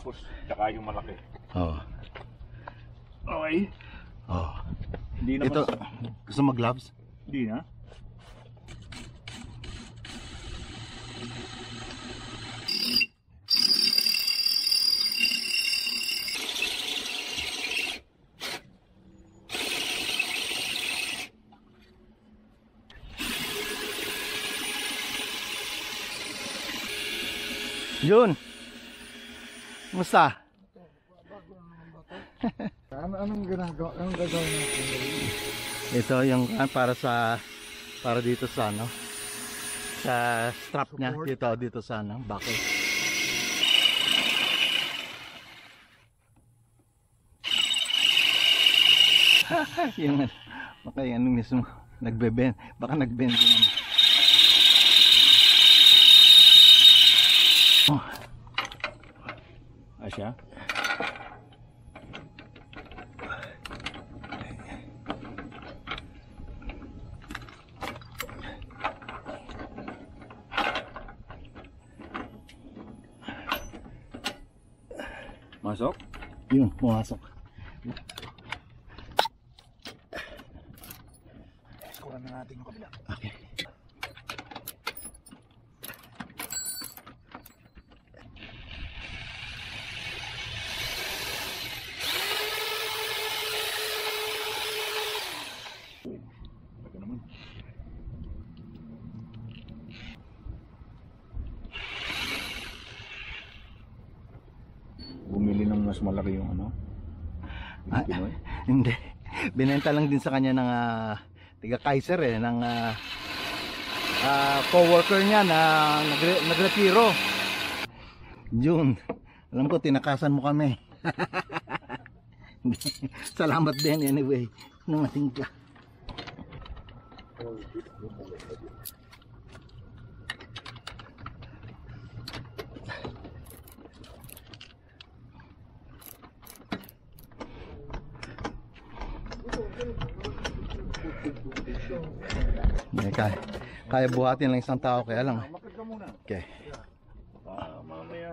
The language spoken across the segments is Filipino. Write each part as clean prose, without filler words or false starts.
Tapos, tsaka yung malaki. Oo. Okay. Oo. Hindi naman. Ito, gusto mo gloves? Hindi na. Yun. Kumusta? Anong ginagawa? Anong gagawin natin? Ito yung para dito sa ano, sa strap niya dito sa ano, buckle. Yung baka yung anong mismo nagbebend, baka nagbend din. Oh. Asya? Masok? Yun, pumasok. Eskuran na natin yung kabila. Okay. Ito naman. Bumili ng mas malaki yung ano? Ah, Pinoy? hindi. Binenta lang din sa kanya ng tiga Kaiser ng co-worker niya na nagretiro. June, alam ko tinakasan mo kami. Salamat din anyway. Numating ka. Kaya buhatin lang isang tao, kaya lang. Makad ka muna. Okay. Mamaya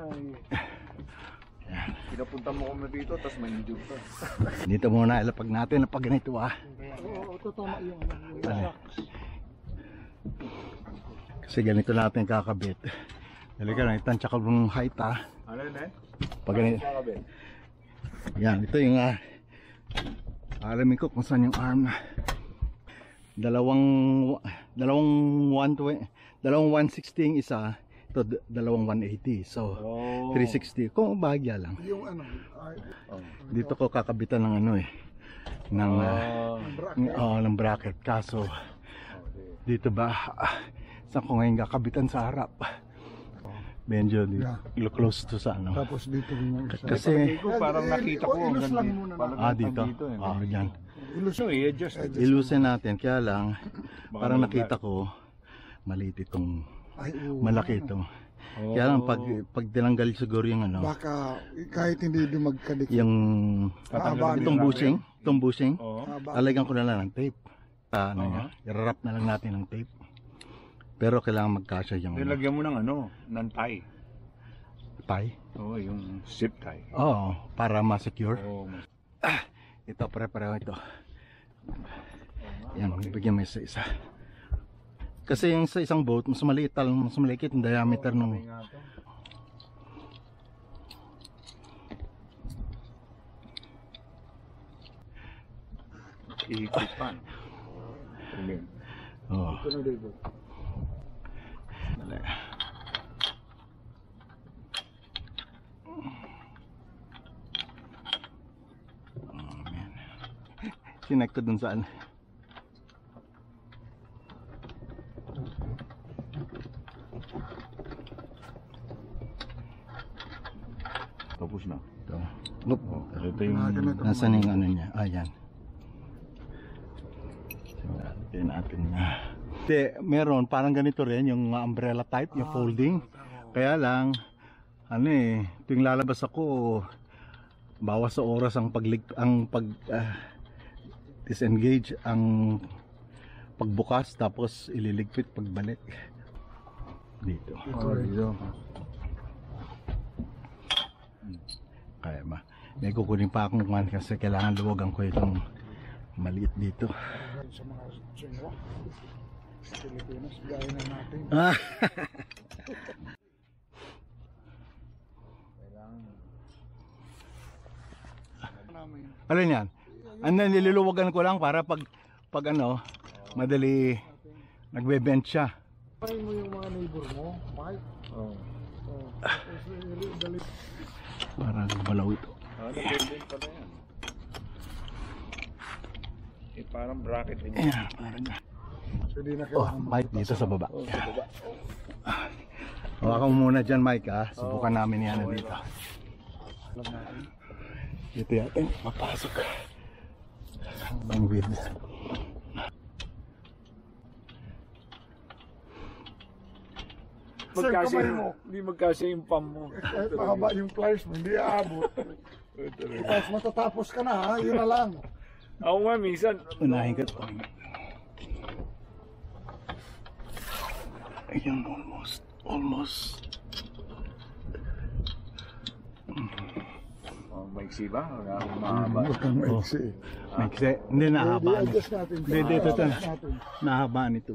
pinapunta mo kami dito, tapos may injure ka. Dito muna ilapag natin pag ganito Oo, totoo yung Kasi ganito natin kakabit. Halika na, itansya ka ng height Ano yun eh? Pag ganito. Yan, ito yung alamin ko kung saan yung arm. Dalawang 160 yung isa, ito dalawang 180. So 360 kung bahagya lang. yung ano, Dito ko kakabitan ng ano ng ng bracket. Kaso dito ba saan ko ngayon kakabitan sa harap? Medyo close to sa ano. tapos dito yung Kasi Parang nakita ko ilus lang dito. muna Parang dito. eh. Yan. ilus So, i-adjust. Ilusin natin, kaya lang Baka parang mag- nakita ko maliit itong ay malaki ito. Kaya lang pag tinanggal siguro yung ano, baka kahit hindi din magkadikit yung Tatanggalin itong din bushing, Oo. lalagyan ko na lang ng tape. Ano niya, i-wrap na lang natin ng tape. Pero kailangan magkasya yung Nilagyan mo ng ano, ng tie. tie. Oo, yung zip tie. Oo, para ma-secure. Oo. Ito, pare-pareho ito. Yan, bigyan mo isa-isa. Kasi yung sa isang boat, mas maliit yung diameter nung Ihikipan. Oo. Dali. Man. Sinek ko dun saan. Tapos na. Ito. Look. Ito yung Nasaan yung ano niya? Ayan. Tingnan natin nga. Meron parang ganito rin yung umbrella type, yung folding. Kaya lang ano tuwing lalabas ako bawas sa oras ang disengage ang pagbukas tapos ililigpit pagbalik dito. kaya ba? May kukunin pa akong kuhan kasi kailangan luwagan ko itong maliit dito. Sa mga tsinwa. Sa Pilipinas, gaya na natin. Ah. Namin. Alin yan? Ano, niluluwagan ko lang para pag ano, madali nagbe-bend siya. Parin mo yung mga neighbor mo, Mike. Oo. Oh. Tapos, dali. Para malaw ito. Nag-bend pala yan. Eh, parang bracket din yan. Ayan, parang So, di na oh, kailangan Mike, dito sa baba. Oo, sa baba. Hawakan mo muna dyan, Mike, ha? Subukan namin yan dito. lang natin. Dito yatin, mapasok. Ang weird. Magkasya kamay mo. Hindi magkasya yung pam mo. Kahit mahaba yung pliers mo, hindi aabot. Tapos matatapos ka na ha, yun na lang. Ako nga minsan. Unahin ka ito. Ayan, almost. Oh, maiksi ba? Wala akong mahaba. Huwag kang maiksi. Kasi, hindi nahabaan. I-adjust natin. Hindi, dito. I-adjust natin. Nahabaan ito.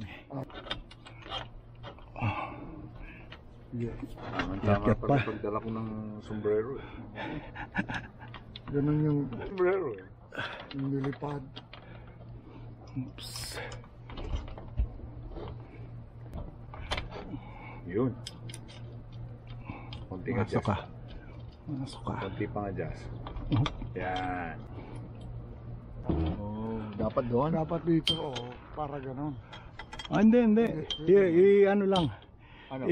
Tama Yakyat pa. pala pagdala ko ng sombrero. Ganun yung Sombrero eh. nilipad. Oops. Yun. Konting Masok adjust. ka. Masok ka. Konti pang adjust. Oh. Yan. Oh, dapat doon. Dapat dito, para ganun. Ah, hindi. Ano lang. Ano?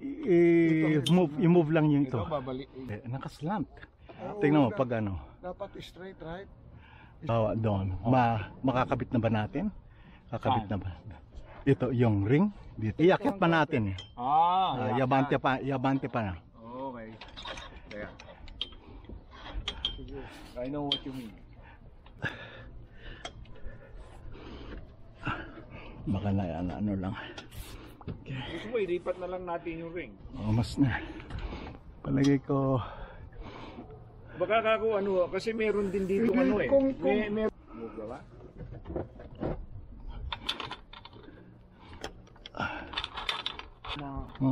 I-move lang yung ito. Ito babalik. Nakaslant. Tingnan mo pag ano. Dapat straight, right? Doon. Makakabit na ba natin? Kakabit na ba? Ito, yung ring. Dito. Iakit pa natin. Yabante pa na. Okay. Kaya. I know what you mean. Baka na ano lang. Gusto mo, ilipat na lang natin yung ring. Mas na. Palagay ko. Baka kako ano, kasi meron din dito ano eh. May ba?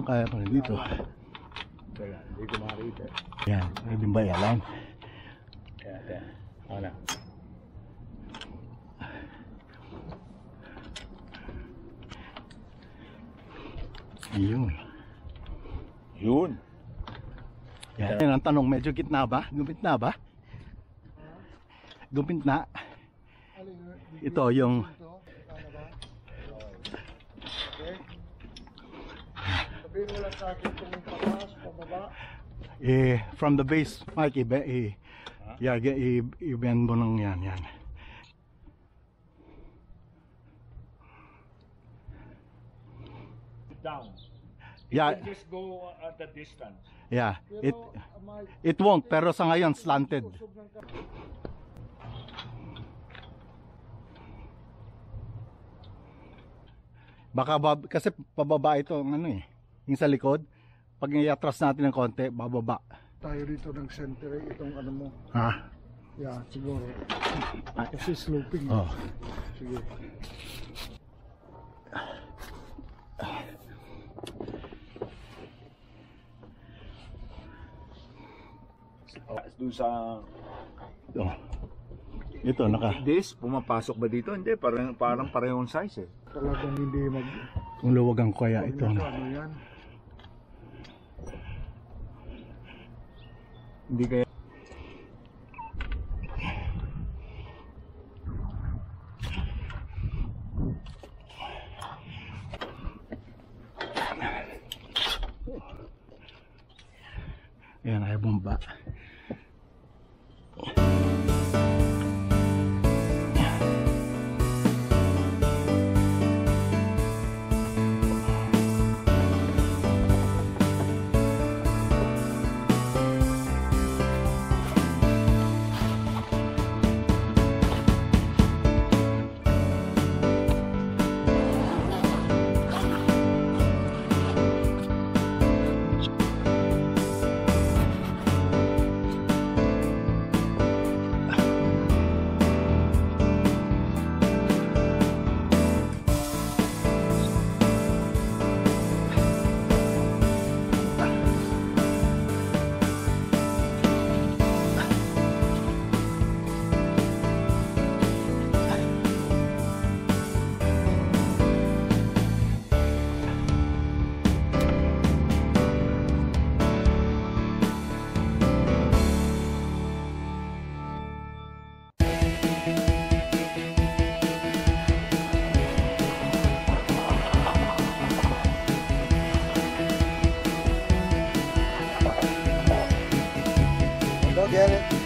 Kaya pa rin dito. Kaya, hindi ko makita. Yan. Hindi ba yalan? Kaya. Ano? Yun. Yan ang tanong, medyo gitna ba? Gumpit na ba? Gumpit na. Ito yung Sabihin mo lang sa akin kung pataas, pababa. from the base, Mike, i-bend mo ng yan. Down. Yeah, Just go at the distance. yeah. It won't, pero sa ngayon slanted. Baka kasi pababa ito ang ano eh. Yung sa likod, pag i-atras natin ng konti, bababa. Tayo dito ng center, itong ano mo. Ha? Yeah, siguro. Kasi sloping. Oh. Sige. Doon sa Oh. Ito naka. this, pumapasok ba dito? Hindi, parang parehong size eh. Talagang hindi mag... Kung luwagan ko kaya ito. Ano yan? Hindi kaya Ayan, ay bomba. Yan,